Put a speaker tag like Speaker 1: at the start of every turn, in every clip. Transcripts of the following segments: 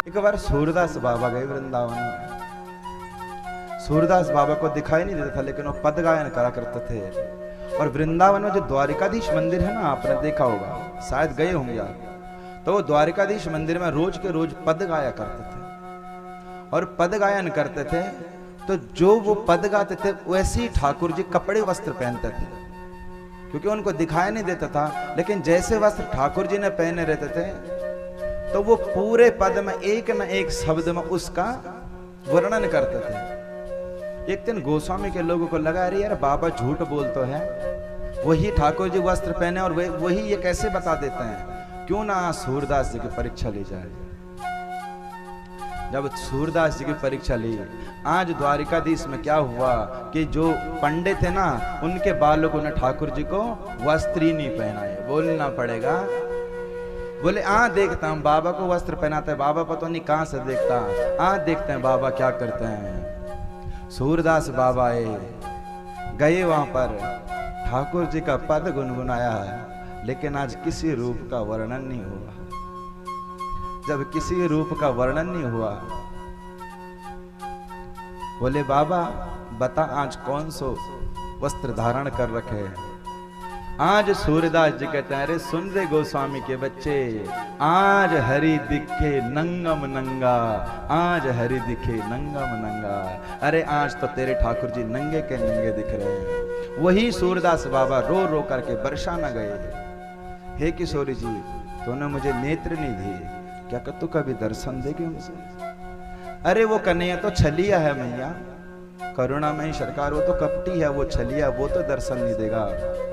Speaker 1: एक बार सूरदास बाबा गए वृंदावन में। सूरदास बाबा को दिखाई नहीं देता था, लेकिन वो पद गायन करा करते थे। और वृंदावन में जो द्वारिकाधीश मंदिर है ना, आपने देखा होगा, शायद गए होंगे आप। तो वो द्वारिकाधीश मंदिर में रोज के रोज पद गाया करते थे और पद गायन करते थे। तो जो वो पद गाते थे वैसे ही ठाकुर जी कपड़े वस्त्र पहनते थे, क्योंकि उनको दिखाई नहीं देता था। लेकिन जैसे वस्त्र ठाकुर जी ने पहने रहते थे, तो वो पूरे पद में एक न एक शब्द में उसका वर्णन करते थे। एक दिन गोस्वामी के लोगों को लगा, अरे यार बाबा झूठ बोल तो है, वही ठाकुर जी वस्त्र पहने और वही ये कैसे बता देते हैं। क्यों ना सूरदास जी की परीक्षा ली जाए। जब सूरदास जी की परीक्षा ली, आज द्वारिकाधीश में क्या हुआ कि जो पंडित थे ना, उनके बालकों ने ठाकुर जी को वस्त्र ही नहीं पहनाए। बोलना पड़ेगा, बोले देखता हूं बाबा को वस्त्र पहनाते हैं, बाबा पता नहीं कहां से देखता, देखते हैं बाबा क्या करते हैं। सूरदास बाबा आए, गए वहां पर, ठाकुर जी का पद गुनगुनाया, लेकिन आज किसी रूप का वर्णन नहीं हुआ। जब किसी रूप का वर्णन नहीं हुआ, बोले बाबा बता आज कौन सो वस्त्र धारण कर रखे हैं। आज सूरदास जी कहते हैं, अरे सुन रे गोस्वामी के बच्चे, आज हरि दिखे नंगम नंगा, आज हरि दिखे नंगम नंगा। अरे आज तो तेरे ठाकुर जी नंगे के नंगे दिख रहे हैं। वही सूरदास बाबा रो रो करके बरसाना गए, हे किशोरी जी तूने मुझे नेत्र नहीं दिए, क्या तू कभी दर्शन देगी मुझे। अरे वो कन्हैया तो छलिया है मैया, करुणा में सरकार, वो तो कपटी है, वो छलिया, वो तो दर्शन नहीं देगा,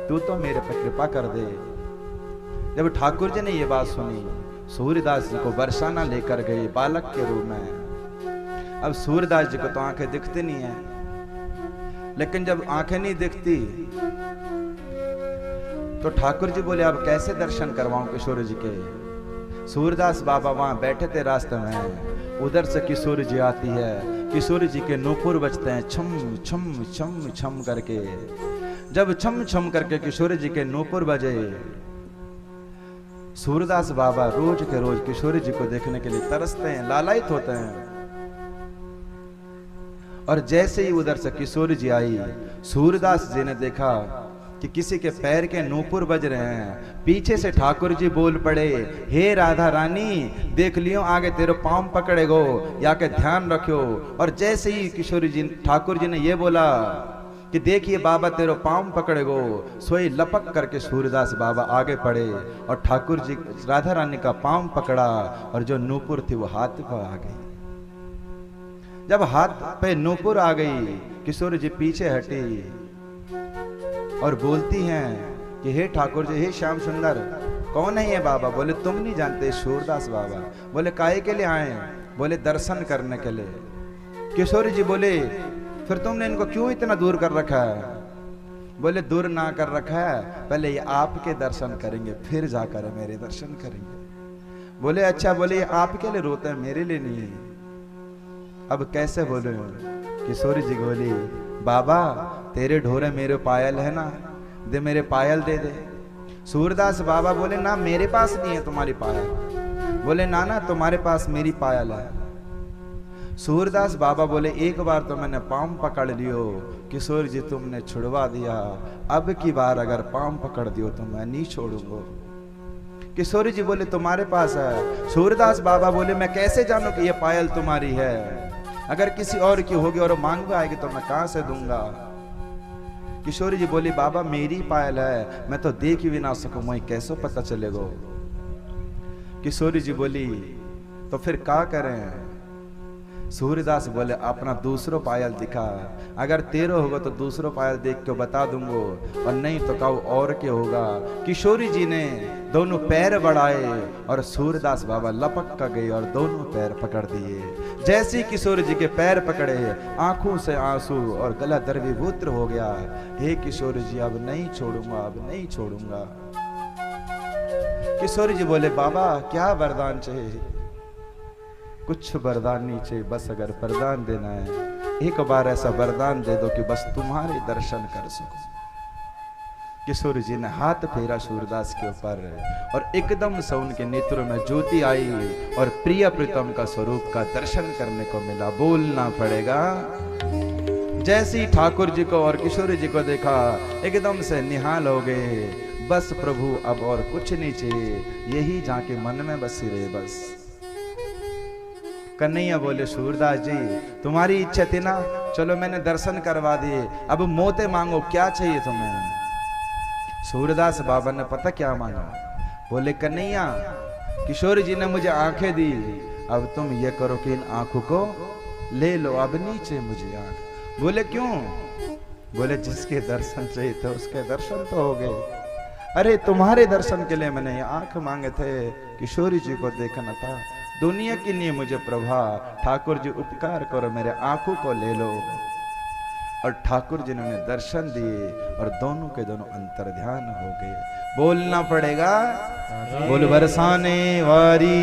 Speaker 1: तू तो मेरे पर कृपा कर दे। जब ठाकुर जी ने ये बात सुनी, सूरदास जी को बरसाना लेकर गए बालक के रूप में। अब सूरदास जी को तो आंखें दिखती नहीं है, लेकिन जब आंखें नहीं दिखती तो ठाकुर जी बोले अब कैसे दर्शन करवाऊं किशोर जी के। सूरदास बाबा वहां बैठे थे रास्ते में, उधर से किशोर जी आती है, किशोर जी के नूपुर बजते हैं छम छम छम छम करके। जब छम छम करके किशोर जी के नूपुर बजे, सूरदास बाबा रोज के रोज किशोर जी को देखने के लिए तरसते हैं, लालायित होते हैं। और जैसे ही उधर से किशोर जी आई, सूरदास जी ने देखा कि किसी के पैर के नूपुर बज रहे हैं। पीछे से ठाकुर जी बोल पड़े, हे राधा रानी देख लियो आगे तेरे पांव पकड़ेगो, या के ध्यान रखियो। और जैसे ही किशोरी जी ठाकुर जी ने ये बोला कि देखिए बाबा तेरे पांव पकड़ेगो, सोई लपक करके सूरदास बाबा आगे पड़े और ठाकुर जी राधा रानी का पांव पकड़ा और जो नूपुर थी वो हाथ पर आ गई। जब हाथ पे नूपुर आ गई, किशोर जी पीछे हटी और बोलती हैं कि हे ठाकुर जी, हे श्याम सुंदर, कौन है ये बाबा। बोले तुम नहीं जानते, सूरदास बाबा। बोले काहे के लिए आए। बोले दर्शन करने के लिए। किशोर जी बोले फिर तुमने इनको क्यों इतना दूर कर रखा है। बोले दूर ना कर रखा है, पहले ये आपके दर्शन करेंगे फिर जाकर मेरे दर्शन करेंगे। बोले अच्छा। बोले ये आपके लिए रोते हैं, मेरे लिए नहीं। अब कैसे बोले। किशोर जी बोली बाबा तेरे ढोरे मेरे पायल है ना, दे मेरे पायल दे दे। सूरदास बाबा बोले ना मेरे पास नहीं है तुम्हारी पायल। बोले ना ना तुम्हारे पास मेरी पायल है। सूरदास बाबा बोले एक बार तो मैंने पांव पकड़ लियो, किशोर जी तुमने छुड़वा दिया, अब की बार अगर पांव पकड़ दियो तो मैं नहीं छोड़ूंगा। किशोर जी बोले तुम्हारे पास है। सूरदास बाबा बोले मैं कैसे जानूं कि ये पायल तुम्हारी है, अगर किसी और की होगी और मांग आएगी तो मैं कहां से दूंगा। किशोरी जी बोली बाबा मेरी पायल है, मैं तो देख भी ना सकूं, मैं कैसे पता चलेगा। किशोरी जी बोली तो फिर क्या करें। सूरदास बोले अपना दूसरो पायल दिखा, अगर तेरो होगा तो दूसरो पायल देख के बता दूंगो, और नहीं तो कहो और क्या होगा। किशोरी जी ने दोनों पैर बढ़ाए और सूरदास बाबा लपक कर गए और दोनों पैर पकड़ दिए। जैसे किशोर जी के पैर पकड़े, आंखों से आंसू और गला द्रवीभूत हो गया। हे किशोर जी अब नहीं छोड़ूंगा, अब नहीं छोड़ूंगा। किशोर जी बोले बाबा क्या वरदान चाहिए। कुछ वरदान नहीं चाहिए, बस अगर वरदान देना है एक बार ऐसा वरदान दे दो कि बस तुम्हारे दर्शन कर सकूं। किशोर जी ने हाथ फेरा सूरदास के ऊपर और एकदम से उनके नेत्रों में ज्योति आई और प्रिय प्रीतम का स्वरूप का दर्शन करने को मिला। बोलना पड़ेगा, जैसे ही ठाकुर जी को और किशोर जी को देखा एकदम से निहाल हो गए। बस प्रभु अब और कुछ नहीं चाहिए, यही जाके मन में बसी रहे बस। कन्हैया बोले, सूरदास जी तुम्हारी इच्छा थी ना, चलो मैंने दर्शन करवा दिए, अब मोते मांगो, क्या चाहिए तुम्हें? सूरदास बाबा ने पता क्या मांगा? बोले, कन्हैया किशोर जी ने मुझे आंखें दी, अब तुम ये करो कि इन आंखों को ले लो, अब नीचे मुझे आंख। बोले क्यों? बोले जिसके दर्शन चाहिए थे उसके दर्शन तो हो गए। अरे तुम्हारे दर्शन के लिए मैंने आंख मांगे थे, किशोरी जी को देखना था, दुनिया की नहीं मुझे प्रभा, ठाकुर जी उपकार करो मेरे आंखों को ले लो। और ठाकुर जी ने उन्हें दर्शन दिए और दोनों के दोनों अंतर ध्यान हो गए। बोलना पड़ेगा, बोल बरसाने वारी